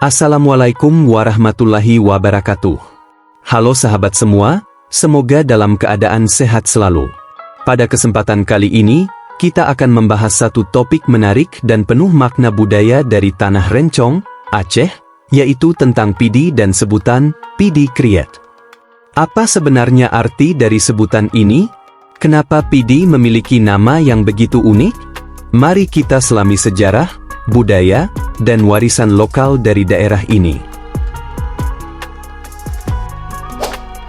Assalamualaikum warahmatullahi wabarakatuh. Halo sahabat semua, semoga dalam keadaan sehat selalu. Pada kesempatan kali ini, kita akan membahas satu topik menarik dan penuh makna budaya dari Tanah Rencong, Aceh, yaitu tentang Pidi dan sebutan Pidi Kriet. Apa sebenarnya arti dari sebutan ini? Kenapa Pidi memiliki nama yang begitu unik? Mari kita selami sejarah, budaya, dan warisan lokal dari daerah ini.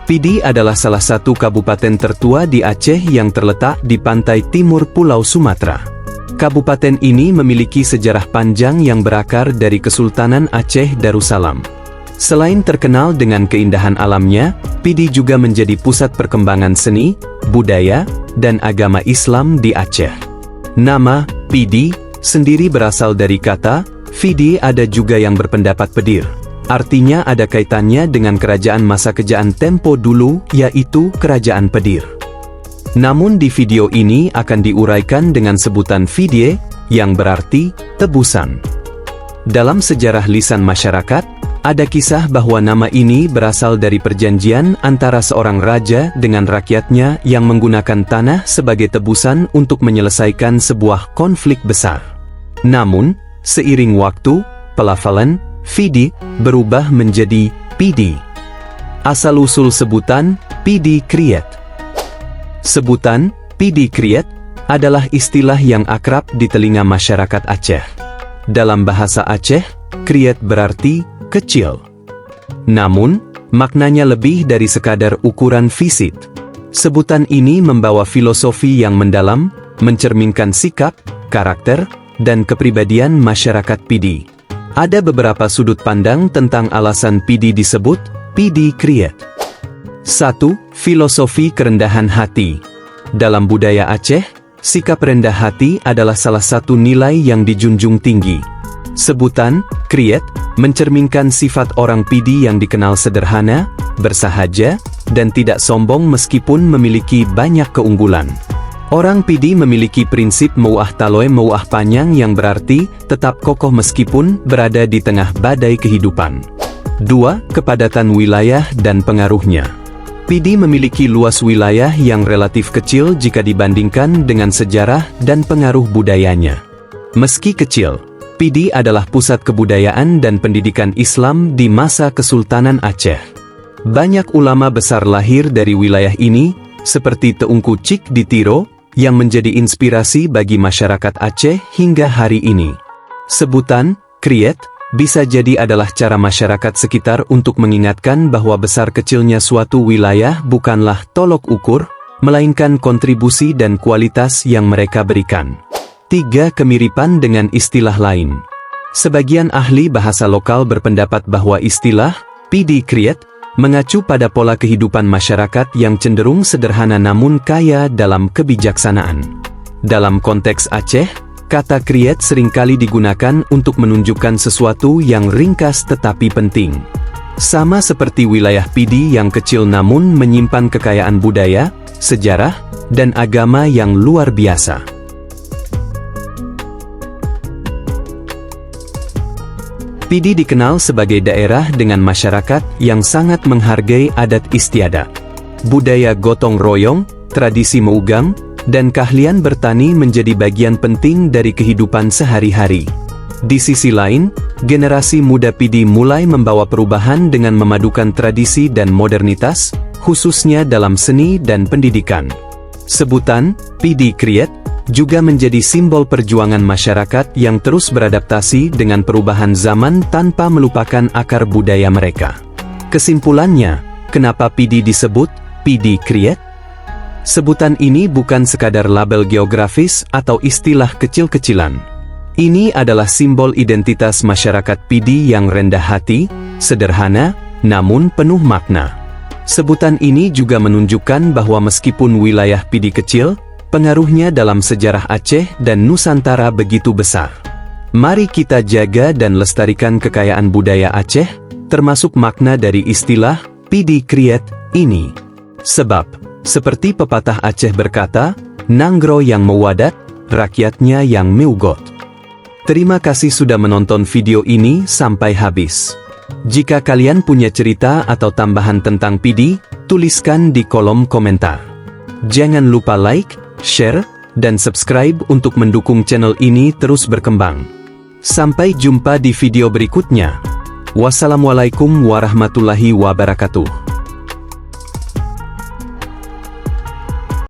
Pidi adalah salah satu kabupaten tertua di Aceh yang terletak di pantai timur Pulau Sumatera. Kabupaten ini memiliki sejarah panjang yang berakar dari Kesultanan Aceh Darussalam. Selain terkenal dengan keindahan alamnya, Pidi juga menjadi pusat perkembangan seni, budaya, dan agama Islam di Aceh. Nama Pidi sendiri berasal dari kata Fidi, ada juga yang berpendapat pedir. Artinya ada kaitannya dengan kerajaan masa kejaan tempo dulu, yaitu Kerajaan Pedir. Namun di video ini akan diuraikan dengan sebutan Fidye, yang berarti tebusan. Dalam sejarah lisan masyarakat, ada kisah bahwa nama ini berasal dari perjanjian antara seorang raja dengan rakyatnya yang menggunakan tanah sebagai tebusan untuk menyelesaikan sebuah konflik besar. Namun, seiring waktu, pelafalan Fidi berubah menjadi Pidi. Asal-usul sebutan Pidi Kriet. Sebutan Pidi Kriet adalah istilah yang akrab di telinga masyarakat Aceh. Dalam bahasa Aceh, Kriet berarti kecil. Namun, maknanya lebih dari sekadar ukuran fisik. Sebutan ini membawa filosofi yang mendalam, mencerminkan sikap, karakter, dan kepribadian masyarakat Pidi. Ada beberapa sudut pandang tentang alasan Pidi disebut Pidi Kriet. 1. Filosofi kerendahan hati. Dalam budaya Aceh, sikap rendah hati adalah salah satu nilai yang dijunjung tinggi. Sebutan Kriet mencerminkan sifat orang Pidi yang dikenal sederhana, bersahaja, dan tidak sombong meskipun memiliki banyak keunggulan. Orang Pidi memiliki prinsip meuah taloe meuah panyang yang berarti tetap kokoh meskipun berada di tengah badai kehidupan. 2. Kepadatan wilayah dan pengaruhnya. Pidi memiliki luas wilayah yang relatif kecil jika dibandingkan dengan sejarah dan pengaruh budayanya. Meski kecil, Pidi adalah pusat kebudayaan dan pendidikan Islam di masa Kesultanan Aceh. Banyak ulama besar lahir dari wilayah ini, seperti Teungku Cik di Tiro, yang menjadi inspirasi bagi masyarakat Aceh hingga hari ini. Sebutan Kriet bisa jadi adalah cara masyarakat sekitar untuk mengingatkan bahwa besar kecilnya suatu wilayah bukanlah tolok ukur, melainkan kontribusi dan kualitas yang mereka berikan. 3. Kemiripan dengan istilah lain. Sebagian ahli bahasa lokal berpendapat bahwa istilah Pidi Kriet mengacu pada pola kehidupan masyarakat yang cenderung sederhana namun kaya dalam kebijaksanaan. Dalam konteks Aceh, kata Kriet seringkali digunakan untuk menunjukkan sesuatu yang ringkas tetapi penting. Sama seperti wilayah Pidi yang kecil namun menyimpan kekayaan budaya, sejarah, dan agama yang luar biasa. Pidi dikenal sebagai daerah dengan masyarakat yang sangat menghargai adat istiadat. Budaya gotong royong, tradisi meugang, dan keahlian bertani menjadi bagian penting dari kehidupan sehari-hari. Di sisi lain, generasi muda Pidi mulai membawa perubahan dengan memadukan tradisi dan modernitas, khususnya dalam seni dan pendidikan. Sebutan Pidi Kriet juga menjadi simbol perjuangan masyarakat yang terus beradaptasi dengan perubahan zaman tanpa melupakan akar budaya mereka. Kesimpulannya, kenapa Pidi disebut Pidi Kriet? Sebutan ini bukan sekadar label geografis atau istilah kecil-kecilan. Ini adalah simbol identitas masyarakat Pidi yang rendah hati, sederhana, namun penuh makna. Sebutan ini juga menunjukkan bahwa meskipun wilayah Pidi kecil, pengaruhnya dalam sejarah Aceh dan Nusantara begitu besar. Mari kita jaga dan lestarikan kekayaan budaya Aceh, termasuk makna dari istilah Pidi Kriet ini. Sebab, seperti pepatah Aceh berkata, Nanggro yang mewadat, rakyatnya yang meugot. Terima kasih sudah menonton video ini sampai habis. Jika kalian punya cerita atau tambahan tentang PD, tuliskan di kolom komentar. Jangan lupa like, share, dan subscribe untuk mendukung channel ini terus berkembang. Sampai jumpa di video berikutnya. Wassalamualaikum warahmatullahi wabarakatuh.